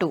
2।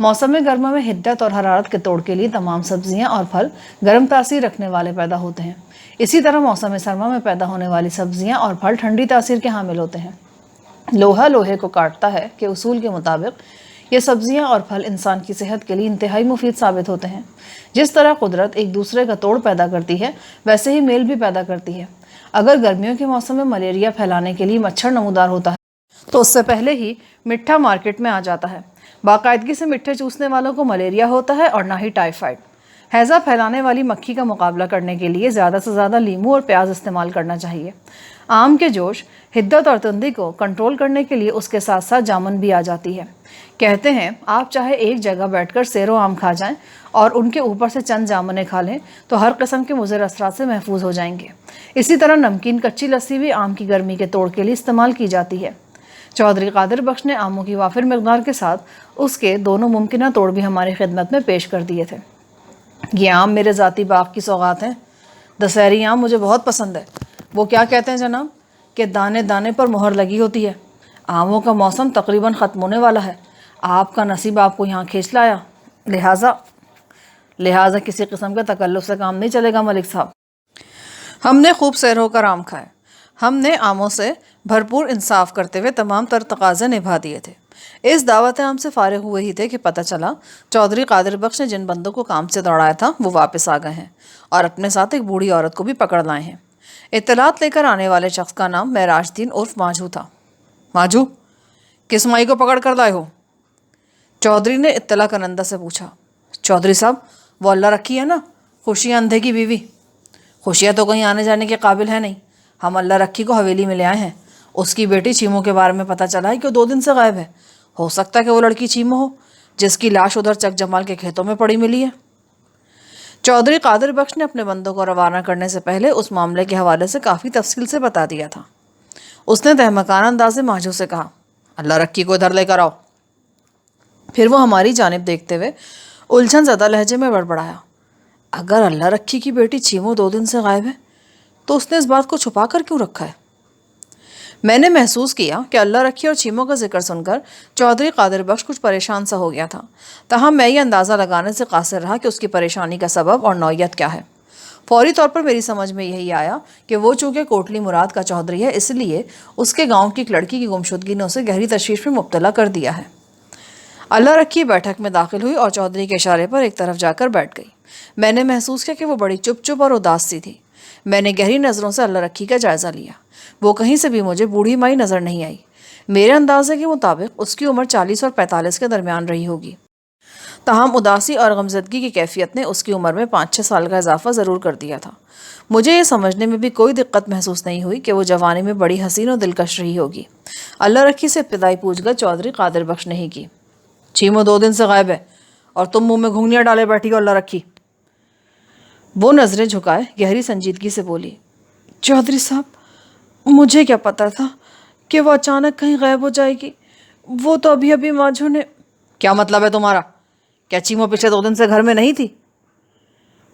موسم گرما میں حدت اور حرارت کے توڑ کے لیے تمام سبزیاں اور پھل گرم تاثیر رکھنے والے پیدا ہوتے ہیں۔ اسی طرح موسم سرما میں پیدا ہونے والی سبزیاں اور پھل ٹھنڈی تاثیر کے حامل ہوتے ہیں۔ لوہا لوہے کو کاٹتا ہے کہ اصول کے مطابق یہ سبزیاں اور پھل انسان کی صحت کے لیے انتہائی مفید ثابت ہوتے ہیں۔ جس طرح قدرت ایک دوسرے کا توڑ پیدا کرتی ہے، ویسے ہی میل بھی پیدا کرتی ہے۔ اگر گرمیوں کے موسم میں ملیریا پھیلانے کے لیے مچھر نمودار ہوتا ہے تو اس سے پہلے ہی مٹھا مارکیٹ میں آ جاتا ہے۔ باقاعدگی سے مٹھے چوسنے والوں کو ملیریا ہوتا ہے اور نہ ہی ٹائیفائڈ۔ ہیضہ پھیلانے والی مکھی کا مقابلہ کرنے کے لیے زیادہ سے زیادہ لیموں اور پیاز استعمال کرنا چاہیے۔ آم کے جوش، حدت اور تندی کو کنٹرول کرنے کے لیے اس کے ساتھ ساتھ جامن بھی آ جاتی ہے۔ کہتے ہیں آپ چاہے ایک جگہ بیٹھ کر سیرو آم کھا جائیں اور ان کے اوپر سے چند جامنیں کھا لیں تو ہر قسم کے مضر اثرات سے محفوظ ہو جائیں گے۔ اسی طرح نمکین کچی لسی بھی آم کی گرمی کے توڑ کے لیے استعمال کی جاتی ہے۔ چودھری قادر بخش نے آموں کی وافر مقدار کے ساتھ اس کے دونوں ممکنہ توڑ بھی ہماری خدمت میں پیش کر دیے تھے۔ یہ آم میرے ذاتی باغ کی سوغات ہیں۔ دسہری آم مجھے بہت پسند ہے۔ وہ کیا کہتے ہیں جناب کہ دانے دانے پر مہر لگی ہوتی ہے۔ آموں کا موسم تقریباً ختم ہونے والا ہے۔ آپ کا نصیب آپ کو یہاں کھینچ لایا، لہٰذا کسی قسم کے تکلف سے کام نہیں چلے گا ملک صاحب۔ ہم نے خوب سیر ہو کر آم کھائے۔ ہم نے آموں سے بھرپور انصاف کرتے ہوئے تمام تر تقاضے نبھا دیے تھے۔ اس دعوت عام سے فارغ ہوئے ہی تھے کہ پتہ چلا چودھری قادر بخش نے جن بندوں کو کام سے دوڑایا تھا وہ واپس آ گئے ہیں اور اپنے ساتھ ایک بوڑھی عورت کو بھی پکڑ لائے ہیں۔ اطلاعات لے کر آنے والے شخص کا نام معراج الدین عرف ماجھو تھا۔ ماجھو، کس مائی کو پکڑ کر لائے ہو؟ چودھری نے اطلاع کنندہ سے پوچھا۔ چودھری صاحب، وہ اللہ رکھی ہے نا، خوشیاں اندھے کی بیوی۔ خوشیاں تو کہیں آنے جانے کے قابل ہے نہیں۔ ہم اللہ رکھی کو حویلی میں لے آئے ہیں۔ اس کی بیٹی چیمو کے بارے میں پتہ چلا ہے کہ وہ 2 دن سے غائب ہے۔ ہو سکتا ہے کہ وہ لڑکی چیمو ہو جس کی لاش ادھر چک جمال کے کھیتوں میں پڑی ملی ہے۔ چودھری قادر بخش نے اپنے بندوں کو روانہ کرنے سے پہلے اس معاملے کے حوالے سے کافی تفصیل سے بتا دیا تھا۔ اس نے تہمکانہ انداز میں ماجھو سے کہا، اللہ رکھی کو ادھر لے کر آؤ۔ پھر وہ ہماری جانب دیکھتے ہوئے الجھن زدہ لہجے میں بڑبڑایا، اگر اللہ رکھی کی بیٹی چیمو 2 دن سے غائب ہے تو اس نے اس بات کو چھپا کر کیوں رکھا ہے؟ میں نے محسوس کیا کہ اللہ رکھی اور چیمو کا ذکر سن کر چودھری قادر بخش کچھ پریشان سا ہو گیا تھا، تاہم میں یہ اندازہ لگانے سے قاصر رہا کہ اس کی پریشانی کا سبب اور نوعیت کیا ہے۔ فوری طور پر میری سمجھ میں یہی آیا کہ وہ چونکہ کوٹلی مراد کا چودھری ہے، اس لیے اس کے گاؤں کی ایک لڑکی کی گمشدگی نے اسے گہری تشویش میں مبتلا کر دیا ہے۔ اللہ رکھی بیٹھک میں داخل ہوئی اور چودھری کے اشارے پر ایک طرف جا کر بیٹھ گئی۔ میں نے محسوس کیا کہ وہ بڑی چپ چپ اور اداس سی تھی۔ میں نے گہری نظروں سے اللہ رکھی کا جائزہ لیا۔ وہ کہیں سے بھی مجھے بوڑھی مائی نظر نہیں آئی۔ میرے اندازے کے مطابق اس کی عمر 40 اور 45 کے درمیان رہی ہوگی، تاہم اداسی اور غمزدگی کی کیفیت نے اس کی عمر میں 5-6 سال کا اضافہ ضرور کر دیا تھا۔ مجھے یہ سمجھنے میں بھی کوئی دقت محسوس نہیں ہوئی کہ وہ جوانی میں بڑی حسین و دلکش رہی ہوگی۔ اللہ رکھی سے ابتدائی پوچھ گچھ چودھری قادر بخش نے ہی کی۔ چیمو 2 دن سے غائب ہے اور تم منہ میں گھنگھنیاں ڈالے بیٹھی ہو اللہ رکھی۔ وہ نظریں جھکائے گہری سنجیدگی سے بولی، چودھری صاحب، مجھے کیا پتا تھا کہ وہ اچانک کہیں غائب ہو جائے گی۔ وہ تو ابھی ماجھو نے… کیا مطلب ہے تمہارا؟ کیا چیمو پچھلے 2 دن سے گھر میں نہیں تھی؟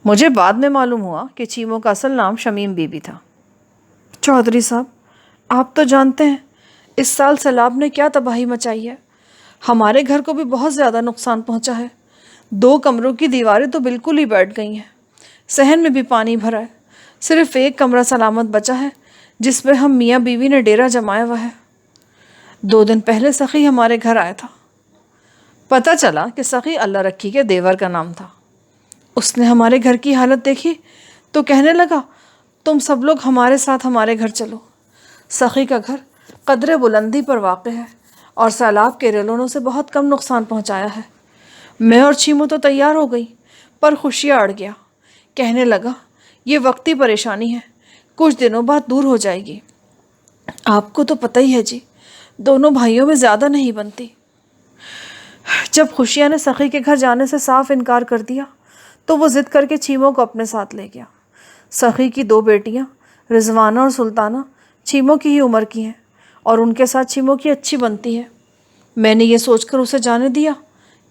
مجھے بعد میں معلوم ہوا کہ چیمو کا اصل نام شمیم بی بی تھا۔ چودھری صاحب، آپ تو جانتے ہیں اس سال سیلاب نے کیا تباہی مچائی ہے۔ ہمارے گھر کو بھی بہت زیادہ نقصان پہنچا ہے۔ 2 کمروں کی دیواریں تو بالکل ہی بیٹھ گئی ہیں۔ صحن میں بھی پانی بھرا ہے۔ صرف ایک کمرہ سلامت بچا ہے جس میں ہم میاں بیوی نے ڈیرا جمایا ہوا ہے۔ 2 دن پہلے سخی ہمارے گھر آیا تھا۔ پتہ چلا کہ سخی اللہ رکھی کے دیور کا نام تھا۔ اس نے ہمارے گھر کی حالت دیکھی تو کہنے لگا، تم سب لوگ ہمارے ساتھ ہمارے گھر چلو۔ سخی کا گھر قدرے بلندی پر واقع ہے اور سیلاب کے ریلونوں سے بہت کم نقصان پہنچایا ہے۔ میں اور چیمو تو تیار ہو گئی پر خوشیاں اڑ گیا۔ کہنے لگا، یہ وقتی پریشانی ہے، کچھ دنوں بعد دور ہو جائے گی۔ آپ کو تو پتہ ہی ہے جی، دونوں بھائیوں میں زیادہ نہیں بنتی۔ جب خوشیاں نے سخی کے گھر جانے سے صاف انکار کر دیا تو وہ ضد کر کے چیمو کو اپنے ساتھ لے گیا۔ سخی کی 2 بیٹیاں رضوانہ اور سلطانہ چیمو کی ہی عمر کی ہیں اور ان کے ساتھ چیمو کی اچھی بنتی ہے۔ میں نے یہ سوچ کر اسے جانے دیا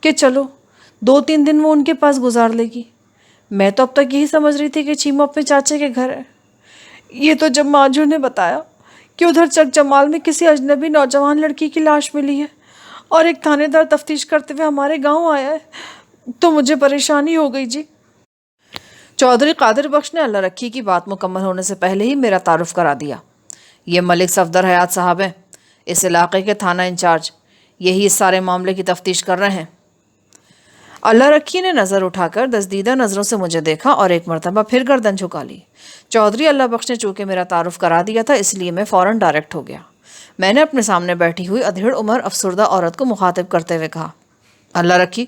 کہ چلو 2-3 دن وہ ان کے پاس گزار لے گی۔ میں تو اب تک یہی سمجھ رہی تھی کہ چیمو اپنے چاچے کے گھر ہے۔ یہ تو جب ماجھو نے بتایا کہ ادھر چک جمال میں کسی اجنبی نوجوان لڑکی کی لاش ملی ہے اور ایک تھانے دار تفتیش کرتے ہوئے ہمارے گاؤں آیا ہے تو مجھے پریشانی ہو گئی جی۔ چودھری قادر بخش نے اللہ رکھی کی بات مکمل ہونے سے پہلے ہی میرا تعارف کرا دیا۔ یہ ملک صفدر حیات صاحب ہیں، اس علاقے کے تھانہ انچارج، یہی اس سارے معاملے کی تفتیش کر رہے ہیں۔ اللہ رکھی نے نظر اٹھا کر دزدیدہ نظروں سے مجھے دیکھا اور ایک مرتبہ پھر گردن جھکا لی۔ چودھری اللہ بخش نے چونکہ میرا تعارف کرا دیا تھا اس لیے میں فوراً ڈائریکٹ ہو گیا۔ میں نے اپنے سامنے بیٹھی ہوئی ادھیڑ عمر افسردہ عورت کو مخاطب کرتے ہوئے کہا، اللہ رکھی،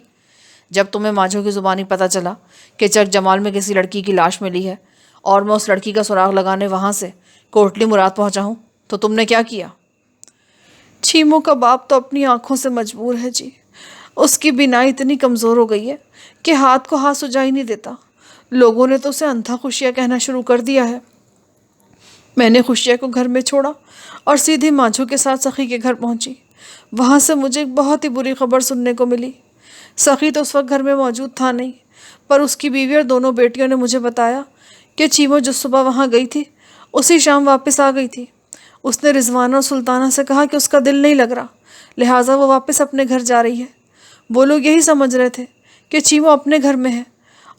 جب تمہیں ماجھوں کی زبانی پتہ چلا کہ چک جمال میں کسی لڑکی کی لاش ملی ہے اور میں اس لڑکی کا سراغ لگانے وہاں سے کوٹلی مراد پہنچا ہوں تو تم نے کیا کیا؟ چھیموں کا باپ تو اپنی آنکھوں سے مجبور ہے جی، اس کی بینائی اتنی کمزور ہو گئی ہے کہ ہاتھ کو ہاتھ سجائی نہیں دیتا۔ لوگوں نے تو اسے اندھا خوشیہ کہنا شروع کر دیا ہے۔ میں نے خوشیہ کو گھر میں چھوڑا اور سیدھی ماجھو کے ساتھ سخی کے گھر پہنچی۔ وہاں سے مجھے ایک بہت ہی بری خبر سننے کو ملی۔ سخی تو اس وقت گھر میں موجود تھا نہیں، پر اس کی بیوی اور دونوں بیٹیوں نے مجھے بتایا کہ چیمو جس صبح وہاں گئی تھی اسی شام واپس آ گئی تھی۔ اس نے رضوانہ اور سلطانہ سے کہا کہ اس کا دل نہیں لگ رہا، لہٰذا وہ واپس اپنے گھر جا رہی ہے۔ وہ لوگ یہی سمجھ رہے تھے کہ چیمو اپنے گھر میں ہے،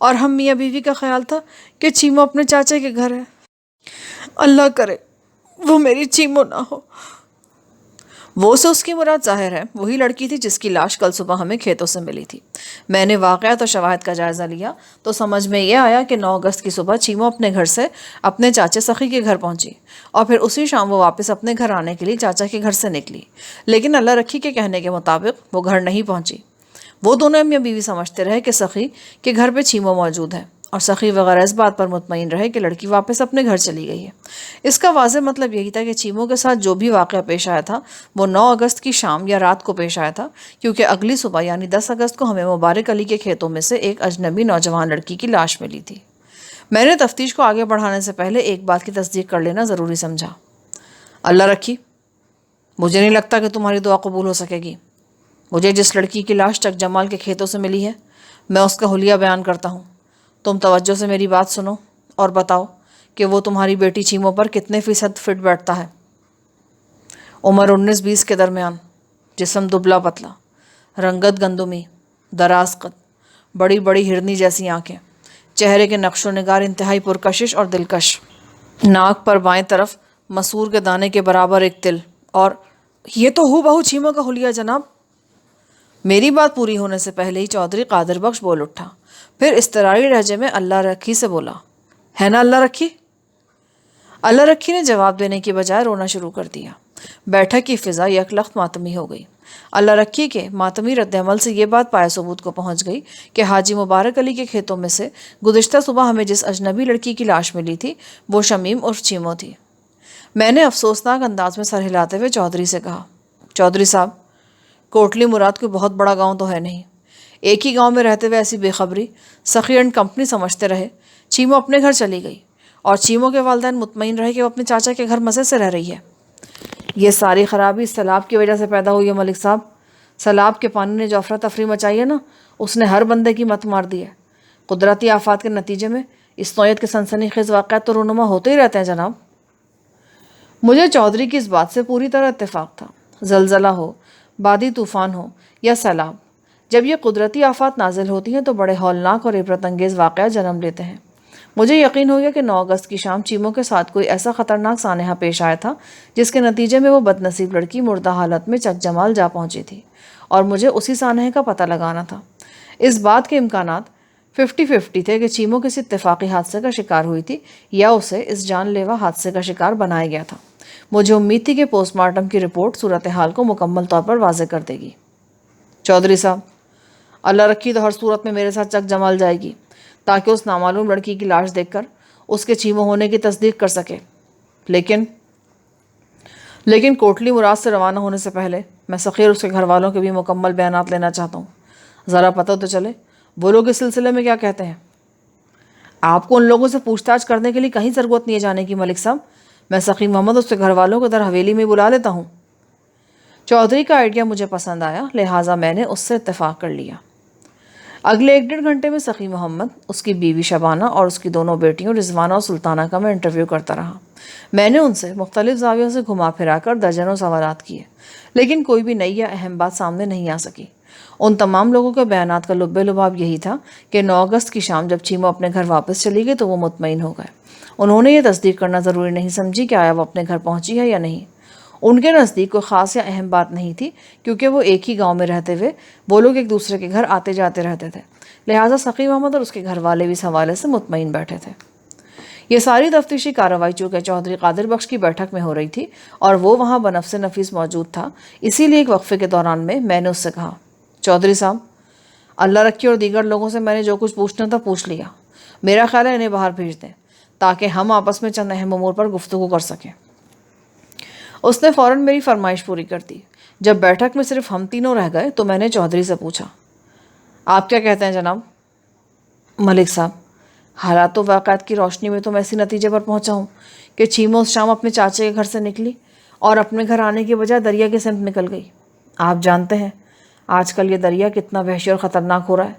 اور ہم میاں بیوی کا خیال تھا کہ چیمو اپنے چاچا کے گھر ہے۔ اللہ کرے وہ میری چیمو نہ ہو۔ وہ سے اس کی مراد ظاہر ہے وہی لڑکی تھی جس کی لاش کل صبح ہمیں کھیتوں سے ملی تھی۔ میں نے واقعات اور شواہد کا جائزہ لیا تو سمجھ میں یہ آیا کہ 9 اگست کی صبح چیمو اپنے گھر سے اپنے چاچے سخی کے گھر پہنچی اور پھر اسی شام وہ واپس اپنے گھر آنے کے لیے چاچا کے گھر سے نکلی، لیکن اللہ رکھی کے کہنے کے مطابق وہ گھر نہیں پہنچی۔ وہ دونوں میاں بیوی سمجھتے رہے کہ سخی کے گھر پہ چیمو موجود ہے، اور سخی وغیرہ اس بات پر مطمئن رہے کہ لڑکی واپس اپنے گھر چلی گئی ہے۔ اس کا واضح مطلب یہی تھا کہ چیمو کے ساتھ جو بھی واقعہ پیش آیا تھا وہ 9 اگست کی شام یا رات کو پیش آیا تھا، کیونکہ اگلی صبح یعنی 10 اگست کو ہمیں مبارک علی کے کھیتوں میں سے ایک اجنبی نوجوان لڑکی کی لاش ملی تھی۔ میں نے تفتیش کو آگے بڑھانے سے پہلے ایک بات کی تصدیق کر لینا ضروری سمجھا۔ اللہ رکھی، مجھے نہیں لگتا کہ تمہاری دعا قبول ہو سکے گی۔ مجھے جس لڑکی کی لاش چک جمال کے کھیتوں سے ملی ہے میں اس کا حلیہ بیان کرتا ہوں۔ تم توجہ سے میری بات سنو اور بتاؤ کہ وہ تمہاری بیٹی چیمو پر کتنے فیصد فٹ بیٹھتا ہے۔ عمر 19-20 کے درمیان، جسم دبلا پتلا، رنگت گندمی، دراز قد، بڑی بڑی ہرنی جیسی آنکھیں، چہرے کے نقش و نگار انتہائی پرکشش اور دلکش، ناک پر بائیں طرف مسور کے دانے کے برابر ایک تل، اور یہ تو ہو بہو چیمو کا حلیہ جناب۔ میری بات پوری ہونے سے پہلے ہی چودھری قادر بخش بول اٹھا، پھر اضطراری لہجے میں اللہ رکھی سے بولا، ہے نا اللہ رکھی؟ اللہ رکھی نے جواب دینے کی بجائے رونا شروع کر دیا۔ بیٹھک کی فضا یکلخت ماتمی ہو گئی۔ اللہ رکھی کے ماتمی رد عمل سے یہ بات پائے ثبوت کو پہنچ گئی کہ حاجی مبارک علی کے کھیتوں میں سے گزشتہ صبح ہمیں جس اجنبی لڑکی کی لاش ملی تھی وہ شمیم عرف چیمو تھی۔ میں نے افسوسناک انداز میں سر ہلاتے ہوئے چودھری سے کہا، چودھری صاحب، کوٹلی مراد کوئی بہت بڑا گاؤں تو ہے نہیں، ایک ہی گاؤں میں رہتے ہوئے ایسی بے خبری سخی اینڈ کمپنی سمجھتے رہے۔ چیمو اپنے گھر چلی گئی اور چیمو کے والدین مطمئن رہے کہ وہ اپنے چاچا کے گھر مزے سے رہ رہی ہے۔ یہ ساری خرابی اس سیلاب کی وجہ سے پیدا ہوئی ہے ملک صاحب۔ سیلاب کے پانی نے جو افراتفری مچائی ہے نا، اس نے ہر بندے کی مت مار دی ہے۔ قدرتی آفات کے نتیجے میں اس نوعیت کے سنسنی خیز واقعات تو رونما ہوتے ہی رہتے ہیں جناب۔ مجھے چودھری کی اس بات سے پوری طرح اتفاق تھا۔ زلزلہ ہو، بادی طوفان ہو یا سیلاب، جب یہ قدرتی آفات نازل ہوتی ہیں تو بڑے ہولناک اور عبرت انگیز واقعات جنم لیتے ہیں۔ مجھے یقین ہو گیا کہ 9 اگست کی شام چیمو کے ساتھ کوئی ایسا خطرناک سانحہ پیش آیا تھا جس کے نتیجے میں وہ بد نصیب لڑکی مردہ حالت میں چک جمال جا پہنچی تھی، اور مجھے اسی سانحے کا پتہ لگانا تھا۔ اس بات کے امکانات 50-50 تھے کہ چیمو کسی اتفاقی حادثے کا شکار ہوئی تھی یا اسے اس جان لیوا حادثے کا شکار بنایا گیا تھا۔ مجھے امید تھی کہ پوسٹ مارٹم کی رپورٹ صورتحال کو مکمل طور پر واضح کر دے گی۔ چودھری صاحب، اللہ رکھی تو ہر صورت میں میرے ساتھ چک جمال جائے گی تاکہ اس نامعلوم لڑکی کی لاش دیکھ کر اس کے چیمو ہونے کی تصدیق کر سکے، لیکن کوٹلی مراد سے روانہ ہونے سے پہلے میں سخی اور اس کے گھر والوں کے بھی مکمل بیانات لینا چاہتا ہوں۔ ذرا پتہ تو چلے وہ لوگ اس سلسلے میں کیا کہتے ہیں۔ آپ کو ان لوگوں سے پوچھ تاچھ کرنے کے لیے کہیں ضرورت نہیں ہے جانے کی ملک صاحب، میں سخی محمد اس کے گھر والوں کو در حویلی میں بلا لیتا ہوں۔ چودھری کا آئیڈیا مجھے پسند آیا، لہٰذا میں نے اس سے اتفاق کر لیا۔ اگلے 1-1.5 گھنٹے میں سخی محمد، اس کی بیوی شبانہ اور اس کی دونوں بیٹیوں رضوانہ اور سلطانہ کا میں انٹرویو کرتا رہا۔ میں نے ان سے مختلف زاویوں سے گھما پھرا کر درجنوں سوالات کیے، لیکن کوئی بھی نئی یا اہم بات سامنے نہیں آ سکی۔ ان تمام لوگوں کے بیانات کا لب لباب یہی تھا کہ 9 اگست کی شام جب چیمو اپنے گھر واپس چلی گئی تو وہ مطمئن ہو گئے۔ انہوں نے یہ تصدیق کرنا ضروری نہیں سمجھی کہ آیا وہ اپنے گھر پہنچی ہے یا نہیں۔ ان کے نزدیک کوئی خاص یا اہم بات نہیں تھی، کیونکہ وہ ایک ہی گاؤں میں رہتے ہوئے وہ لوگ ایک دوسرے کے گھر آتے جاتے رہتے تھے، لہٰذا سقی محمد اور اس کے گھر والے بھی اس حوالے سے مطمئن بیٹھے تھے۔ یہ ساری تفتیشی کارروائی چونکہ چودھری قادر بخش کی بیٹھک میں ہو رہی تھی اور وہ وہاں بنفس نفیس موجود تھا، اسی لیے ایک وقفے کے دوران میں نے اس سے کہا، چودھری صاحب، اللہ رکھی اور دیگر لوگوں سے میں نے جو کچھ پوچھنا تھا پوچھ لیا۔ میرا خیال ہے انہیں باہر بھیج دیں تاکہ ہم آپس میں چند اہم امور پر گفتگو کر سکیں۔ اس نے فوراً میری فرمائش پوری کر دی۔ جب بیٹھک میں صرف ہم تینوں رہ گئے تو میں نے چودھری سے پوچھا، آپ کیا کہتے ہیں جناب؟ ملک صاحب، حالات و واقعات کی روشنی میں تو میں اسی نتیجے پر پہنچا ہوں کہ چیمو اس شام اپنے چاچے کے گھر سے نکلی اور اپنے گھر آنے کے بجائے دریا کی سمت نکل گئی۔ آپ جانتے ہیں آج کل یہ دریا کتنا وحشی اور خطرناک ہو رہا ہے۔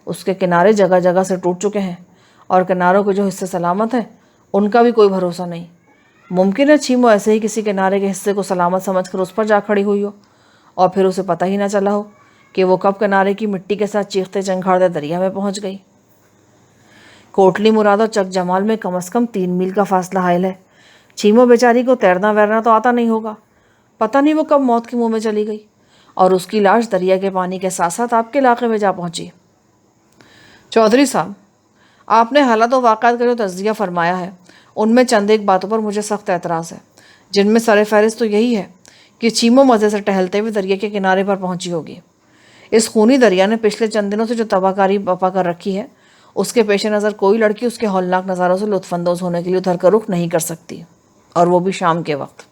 اس کے کنارے جگہ جگہ سے ٹوٹ چکے ہیں اور کناروں کے جو حصے سلامت ہیں ان کا بھی کوئی بھروسہ نہیں۔ ممکن ہے چیمو ایسے ہی کسی کنارے کے حصے کو سلامت سمجھ کر اس پر جا کھڑی ہوئی ہو اور پھر اسے پتہ ہی نہ چلا ہو کہ وہ کب کنارے کی مٹی کے ساتھ چیختے چنگھاڑتے دریا میں پہنچ گئی۔ کوٹلی مراد اور چک جمال میں کم از کم 3 میل کا فاصلہ حائل ہے۔ چیمو بیچاری کو تیرنا ویرنا تو آتا نہیں ہوگا، پتہ نہیں وہ کب موت کے منہ میں چلی گئی اور اس کی لاش دریا کے پانی کے ساتھ ساتھ آپ کے علاقے میں جا پہنچی۔ چودھری صاحب، آپ نے حالات و واقعات کا جو تجزیہ فرمایا ہے ان میں چند ایک باتوں پر مجھے سخت اعتراض ہے، جن میں سر فہرست تو یہی ہے کہ چیمو مزے سے ٹہلتے ہوئے دریا کے کنارے پر پہنچی ہوگی۔ اس خونی دریا نے پچھلے چند دنوں سے جو تباہ کاری بپا کر رکھی ہے، اس کے پیش نظر کوئی لڑکی اس کے ہولناک نظاروں سے لطف اندوز ہونے کے لیے ادھر کا رخ نہیں کر سکتی، اور وہ بھی شام کے وقت۔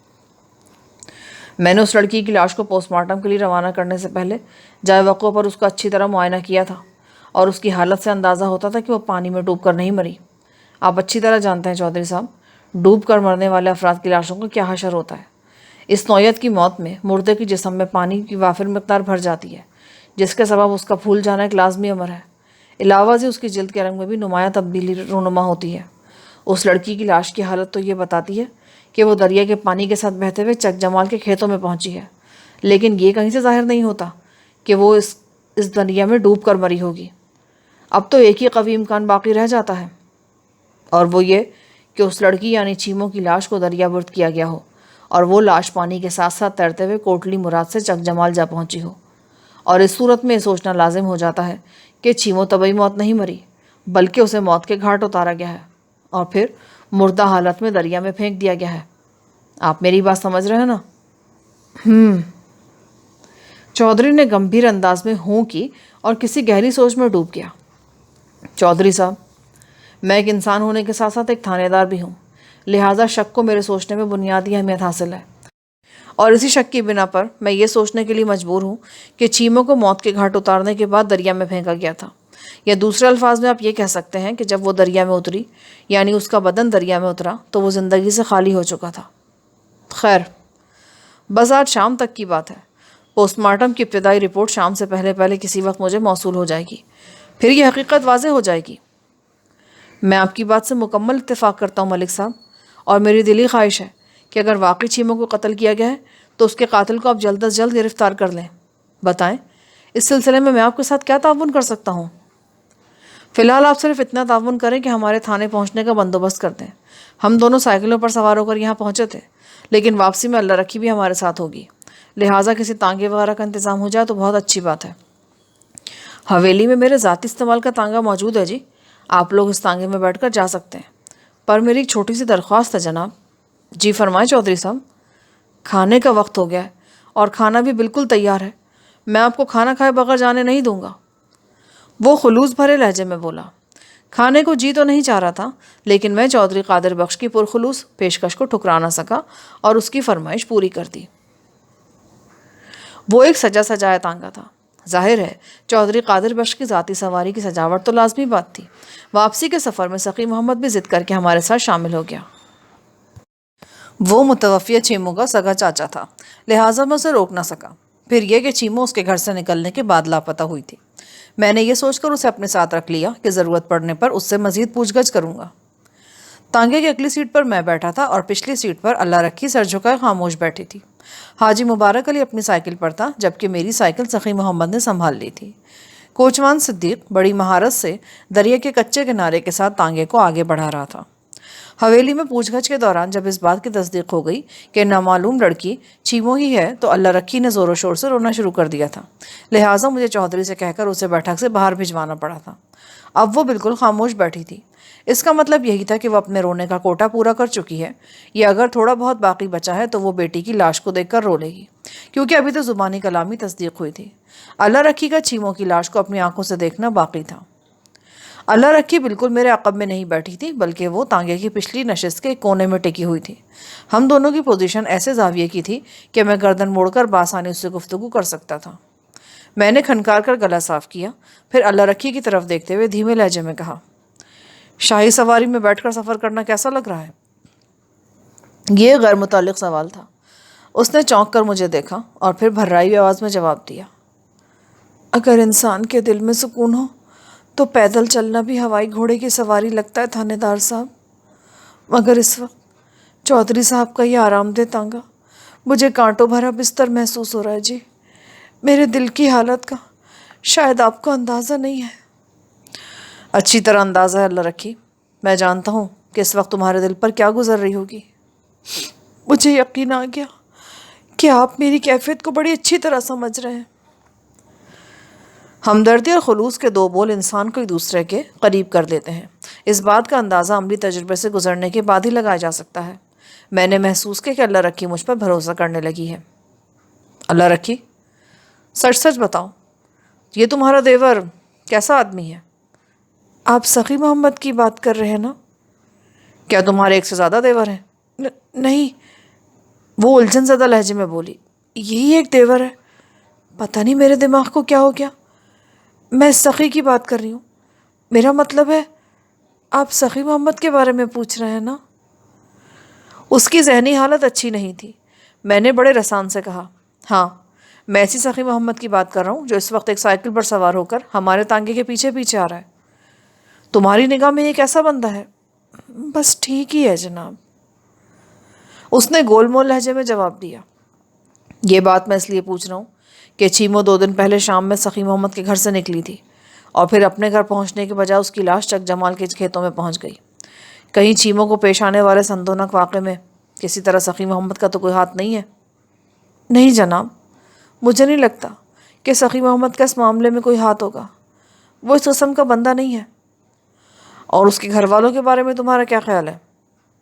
میں نے اس لڑکی کی لاش کو پوسٹ مارٹم کے لیے روانہ کرنے سے پہلے جائے وقوع پر اس کا اچھی طرح معائنہ کیا تھا اور اس کی حالت سے اندازہ ہوتا تھا کہ وہ پانی میں ڈوب کر نہیں مری۔ آپ اچھی طرح جانتے ہیں چودھری صاحب، ڈوب کر مرنے والے افراد کی لاشوں کا کیا حشر ہوتا ہے۔ اس نوعیت کی موت میں مردے کے جسم میں پانی کی وافر مقدار بھر جاتی ہے، جس کے سبب اس کا پھول جانا ایک لازمی امر ہے۔ علاوہ سے اس کی جلد کے رنگ میں بھی نمایاں تبدیلی رونما ہوتی ہے۔ اس لڑکی کی لاش کی حالت تو یہ بتاتی ہے کہ وہ دریا کے پانی کے ساتھ بہتے ہوئے چک جمال کے کھیتوں میں پہنچی ہے، لیکن یہ کہیں سے ظاہر نہیں ہوتا کہ وہ اس دریا میں ڈوب کر مری ہوگی۔ اب تو ایک ہی قوی امکان باقی رہ جاتا ہے، اور وہ یہ کہ اس لڑکی یعنی چیمو کی لاش کو دریا برد کیا گیا ہو اور وہ لاش پانی کے ساتھ ساتھ تیرتے ہوئے کوٹلی مراد سے چک جمال جا پہنچی ہو۔ اور اس صورت میں یہ سوچنا لازم ہو جاتا ہے کہ چیمو طبعی موت نہیں مری، بلکہ اسے موت کے گھاٹ اتارا گیا ہے اور پھر مردہ حالت میں دریا میں پھینک دیا گیا ہے۔ آپ میری بات سمجھ رہے ہیں نا؟ چودھری نے گمبھیر انداز میں ہوں کی اور کسی گہری سوچ میں ڈوب گیا۔ چودھری صاحب، میں ایک انسان ہونے کے ساتھ ساتھ ایک تھانے دار بھی ہوں، لہٰذا شک کو میرے سوچنے میں بنیادی اہمیت حاصل ہے، اور اسی شک کی بنا پر میں یہ سوچنے کے لیے مجبور ہوں کہ چیمو کو موت کے گھاٹ اتارنے کے بعد دریا میں پھینکا گیا تھا، یا دوسرے الفاظ میں آپ یہ کہہ سکتے ہیں کہ جب وہ دریا میں اتری، یعنی اس کا بدن دریا میں اترا، تو وہ زندگی سے خالی ہو چکا تھا۔ خیر، بس آج شام تک کی بات ہے۔ پوسٹ مارٹم کی ابتدائی رپورٹ شام سے پہلے کسی وقت مجھے موصول ہو جائے گی، پھر یہ حقیقت واضح ہو جائے گی۔ میں آپ کی بات سے مکمل اتفاق کرتا ہوں ملک صاحب، اور میری دلی خواہش ہے کہ اگر واقعی چیمو کو قتل کیا گیا ہے تو اس کے قاتل کو آپ جلد از جلد گرفتار کر لیں۔ بتائیں، اس سلسلے میں آپ کے ساتھ کیا تعاون کر سکتا ہوں؟ فی الحال آپ صرف اتنا تعاون کریں کہ ہمارے تھانے پہنچنے کا بندوبست کر دیں۔ ہم دونوں سائیکلوں پر سوار ہو کر یہاں پہنچے تھے، لیکن واپسی میں اللہ رکھی بھی ہمارے ساتھ ہوگی، لہٰذا کسی تانگے وغیرہ کا انتظام ہو جائے تو بہت اچھی بات ہے۔ حویلی میں میرے ذاتی استعمال کا تانگا موجود ہے جی، آپ لوگ اس تانگے میں بیٹھ کر جا سکتے ہیں، پر میری ایک چھوٹی سی درخواست ہے جناب۔ جی فرمائیں چودھری صاحب۔ کھانے کا وقت ہو گیا ہے اور کھانا بھی بالکل تیار ہے، میں آپ کو کھانا کھائے بغیر جانے نہیں دوں گا۔ وہ خلوص بھرے لہجے میں بولا۔ کھانے کو جی تو نہیں چاہ رہا تھا، لیکن میں چودھری قادر بخش کی پرخلوص پیشکش کو ٹھکرا نہ سکا اور اس کی فرمائش پوری کر دی۔ وہ ایک سجا سجایا تانگا تھا۔ ظاہر ہے چودھری قادر بخش کی ذاتی سواری کی سجاوٹ تو لازمی بات تھی۔ واپسی کے سفر میں سقی محمد بھی ضد کر کے ہمارے ساتھ شامل ہو گیا۔ وہ متوفیہ چیمو کا سگا چاچا تھا، لہٰذا میں اسے روک نہ سکا۔ پھر یہ کہ چیمو اس کے گھر سے نکلنے کے بعد لاپتہ ہوئی تھی، میں نے یہ سوچ کر اسے اپنے ساتھ رکھ لیا کہ ضرورت پڑنے پر اس سے مزید پوچھ گچھ کروں گا۔ تانگے کی اگلی سیٹ پر میں بیٹھا تھا اور پچھلی سیٹ پر اللہ رکھی سر جھکائے خاموش بیٹھی تھی۔ حاجی مبارک علی اپنی سائیکل پر تھا، جبکہ میری سائیکل سخی محمد نے سنبھال لی تھی۔ کوچوان صدیق بڑی مہارت سے دریا کے کچے کنارے کے ساتھ تانگے کو آگے بڑھا رہا تھا۔ حویلی میں پوچھ گچھ کے دوران جب اس بات کی تصدیق ہو گئی کہ نامعلوم لڑکی چیموں ہی ہے تو اللہ رکھی نے زور و شور سے رونا شروع کر دیا تھا، لہٰذا مجھے چودھری سے کہہ کر اسے بیٹھک سے باہر بھجوانا پڑا تھا۔ اب وہ بالکل خاموش بیٹھی تھی۔ اس کا مطلب یہی تھا کہ وہ اپنے رونے کا کوٹا پورا کر چکی ہے، یا اگر تھوڑا بہت باقی بچا ہے تو وہ بیٹی کی لاش کو دیکھ کر رو لے گی، کیونکہ ابھی تو زبانی کلامی تصدیق ہوئی تھی۔ اللہ رکھی کا چیموں کی لاش کو اپنی آنکھوں سے دیکھنا باقی تھا۔ اللہ رکھی بالکل میرے عقب میں نہیں بیٹھی تھی، بلکہ وہ تانگے کی پچھلی نشست کے کونے میں ٹکی ہوئی تھی۔ ہم دونوں کی پوزیشن ایسے زاویے کی تھی کہ میں گردن موڑ کر بآسانی اس سے گفتگو کر سکتا تھا۔ میں نے کھنکار کر گلا صاف کیا، پھر اللہ رکھی کی طرف دیکھتے ہوئے دھیمے لہجے میں کہا، شاہی سواری میں بیٹھ کر سفر کرنا کیسا لگ رہا ہے؟ یہ غیر متعلق سوال تھا۔ اس نے چونک کر مجھے دیکھا اور پھر بھررائی ہوئی آواز میں جواب دیا، اگر انسان کے دل میں سکون ہو تو پیدل چلنا بھی ہوائی گھوڑے کی سواری لگتا ہے تھانے دار صاحب، مگر اس وقت چودھری صاحب کا یہ آرام دہ تانگا مجھے کانٹوں بھرا بستر محسوس ہو رہا ہے جی۔ میرے دل کی حالت کا شاید آپ کو اندازہ نہیں ہے۔ اچھی طرح اندازہ ہے اللہ رکھی، میں جانتا ہوں کہ اس وقت تمہارے دل پر کیا گزر رہی ہوگی۔ مجھے یقین آ گیا کہ آپ میری کیفیت کو بڑی اچھی طرح سمجھ رہے ہیں۔ ہمدردی اور خلوص کے دو بول انسان کو ایک دوسرے کے قریب کر دیتے ہیں۔ اس بات کا اندازہ عملی تجربے سے گزرنے کے بعد ہی لگایا جا سکتا ہے۔ میں نے محسوس کیا کہ اللہ رکھی مجھ پر بھروسہ کرنے لگی ہے۔ اللہ رکھی، سچ سچ بتاؤ، یہ تمہارا دیور کیسا آدمی ہے؟ آپ سخی محمد کی بات کر رہے ہیں نا؟ کیا تمہارے ایک سے زیادہ دیور ہیں؟ نہیں، وہ الجھن زدہ لہجے میں بولی، یہی ایک دیور ہے۔ پتہ نہیں میرے دماغ کو کیا ہو گیا، میں سخی کی بات کر رہی ہوں۔ میرا مطلب ہے آپ سخی محمد کے بارے میں پوچھ رہے ہیں نا؟ اس کی ذہنی حالت اچھی نہیں تھی۔ میں نے بڑے رسان سے کہا، ہاں، میں ایسی سخی محمد کی بات کر رہا ہوں جو اس وقت ایک سائیکل پر سوار ہو کر ہمارے تانگے کے پیچھے پیچھے آ رہا ہے۔ تمہاری نگاہ میں یہ کیسا بندہ ہے؟ بس ٹھیک ہی ہے جناب، اس نے گول مول لہجے میں جواب دیا۔ یہ بات میں اس لیے پوچھ رہا ہوں کہ چیمو 2 دن پہلے شام میں سخی محمد کے گھر سے نکلی تھی اور پھر اپنے گھر پہنچنے کے بجائے اس کی لاش چک جمال کے کھیتوں میں پہنچ گئی۔ کہیں چیمو کو پیش آنے والے سندونک واقعے میں کسی طرح سخی محمد کا تو کوئی ہاتھ نہیں ہے؟ نہیں جناب، مجھے نہیں لگتا کہ سخی محمد کا اس معاملے میں کوئی ہاتھ ہوگا۔ وہ اس قسم کا بندہ نہیں ہے۔ اور اس کے گھر والوں کے بارے میں تمہارا کیا خیال ہے؟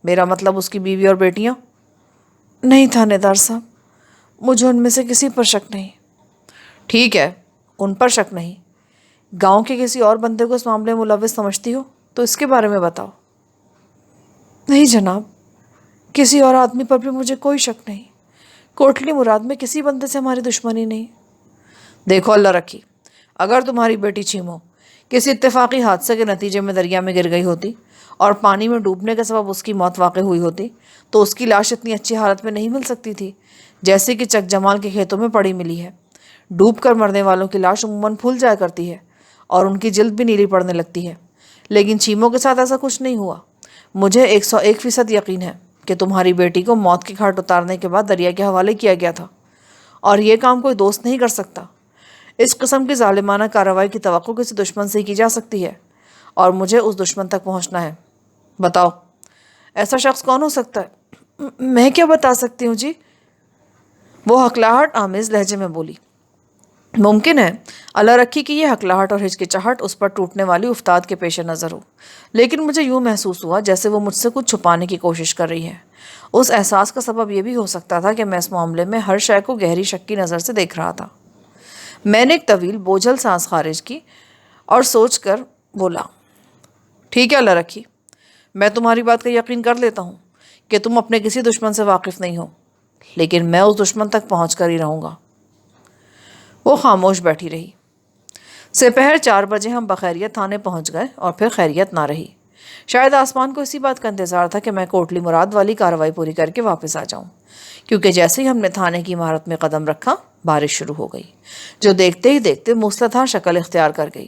میرا مطلب اس کی بیوی اور بیٹیاں؟ نہیں تھانے دار صاحب، مجھے ان میں سے کسی پر شک نہیں۔ ٹھیک ہے، ان پر شک نہیں۔ گاؤں کے کسی اور بندے کو اس معاملے میں ملوث سمجھتی ہو تو اس کے بارے میں بتاؤ۔ نہیں جناب، کسی اور آدمی پر بھی مجھے کوئی شک نہیں۔ کوٹلی مراد میں کسی بندے سے ہماری دشمنی نہیں۔ دیکھو اللہ رکھی، اگر تمہاری بیٹی چیمو کسی اتفاقی حادثے کے نتیجے میں دریا میں گر گئی ہوتی اور پانی میں ڈوبنے کے سبب اس کی موت واقع ہوئی ہوتی تو اس کی لاش اتنی اچھی حالت میں نہیں مل سکتی تھی جیسے کہ چک جمال کے کھیتوں میں پڑی ملی ہے۔ ڈوب کر مرنے والوں کی لاش عموماً پھول جایا کرتی ہے اور ان کی جلد بھی نیلی پڑنے لگتی ہے، لیکن چیمو کے ساتھ ایسا کچھ نہیں ہوا۔ مجھے 101% یقین ہے کہ تمہاری بیٹی کو موت کی گھاٹ اتارنے کے بعد دریا کے حوالے کیا گیا تھا، اور یہ کام کوئی دوست نہیں کر سکتا۔ اس قسم کی ظالمانہ کارروائی کی توقع کسی دشمن سے ہی کی جا سکتی ہے، اور مجھے اس دشمن تک پہنچنا ہے۔ بتاؤ، ایسا شخص کون ہو سکتا ہے؟ میں کیا بتا سکتی ہوں جی، وہ ہکلاہٹ آمیز لہجے میں بولی۔ ممکن ہے اللہ رکھی کی یہ ہکلاہٹ اور ہچکچاہٹ اس پر ٹوٹنے والی افتاد کے پیش نظر ہو، لیکن مجھے یوں محسوس ہوا جیسے وہ مجھ سے کچھ چھپانے کی کوشش کر رہی ہے۔ اس احساس کا سبب یہ بھی ہو سکتا تھا کہ میں اس معاملے میں ہر شے کو گہری شک کی نظر سے دیکھ رہا تھا۔ میں نے ایک طویل بوجھل سانس خارج کی اور سوچ کر بولا، ٹھیک ہے اللہ رکھی، میں تمہاری بات کا یقین کر لیتا ہوں کہ تم اپنے کسی دشمن سے واقف نہیں ہو، لیکن میں اس دشمن تک پہنچ کر ہی رہوں گا۔ وہ خاموش بیٹھی رہی۔ سپہر 4 بجے ہم بخیریت تھانے پہنچ گئے اور پھر خیریت نہ رہی۔ شاید آسمان کو اسی بات کا انتظار تھا کہ میں کوٹلی مراد والی کارروائی پوری کر کے واپس آ جاؤں، کیونکہ جیسے ہی ہم نے تھانے کی عمارت میں قدم رکھا بارش شروع ہو گئی، جو دیکھتے ہی دیکھتے موسلادھار شکل اختیار کر گئی۔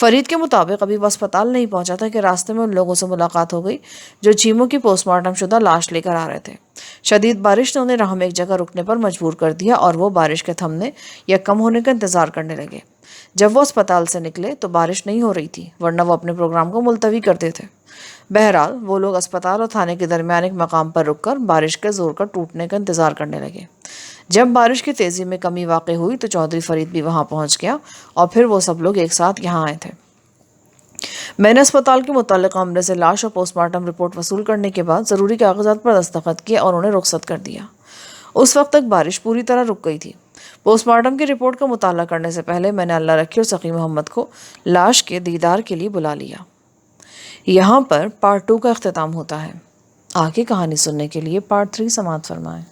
فرید کے مطابق ابھی وہ اسپتال نہیں پہنچا تھا کہ راستے میں ان لوگوں سے ملاقات ہو گئی جو چیموں کی پوسٹ مارٹم شدہ لاش لے کر آ رہے تھے۔ شدید بارش نے انہیں راہ میں ایک جگہ رکنے پر مجبور کر دیا اور وہ بارش کے تھمنے یا کم ہونے کا انتظار کرنے لگے۔ جب وہ اسپتال سے نکلے تو بارش نہیں ہو رہی تھی، ورنہ وہ اپنے پروگرام کو ملتوی کرتے تھے۔ بہرحال وہ لوگ اسپتال اور تھانے کے درمیان ایک مقام پر رک کر بارش کے زور کا ٹوٹنے کا انتظار کرنے لگے۔ جب بارش کی تیزی میں کمی واقع ہوئی تو چودھری فرید بھی وہاں پہنچ گیا اور پھر وہ سب لوگ ایک ساتھ یہاں آئے تھے۔ میں نے اسپتال کے متعلقہ عملے سے لاش اور پوسٹ مارٹم رپورٹ وصول کرنے کے بعد ضروری کاغذات پر دستخط کیے اور انہیں رخصت کر دیا۔ اس وقت تک بارش پوری طرح رک گئی تھی۔ پوسٹ مارٹم کی رپورٹ کا مطالعہ کرنے سے پہلے میں نے اللہ رکھی اور سقی محمد کو لاش کے دیدار کے لیے بلا لیا۔ یہاں پر پارٹ 2 کا اختتام ہوتا ہے۔ آگے کہانی سننے کے لیے پارٹ 3 سماعت فرمائیں۔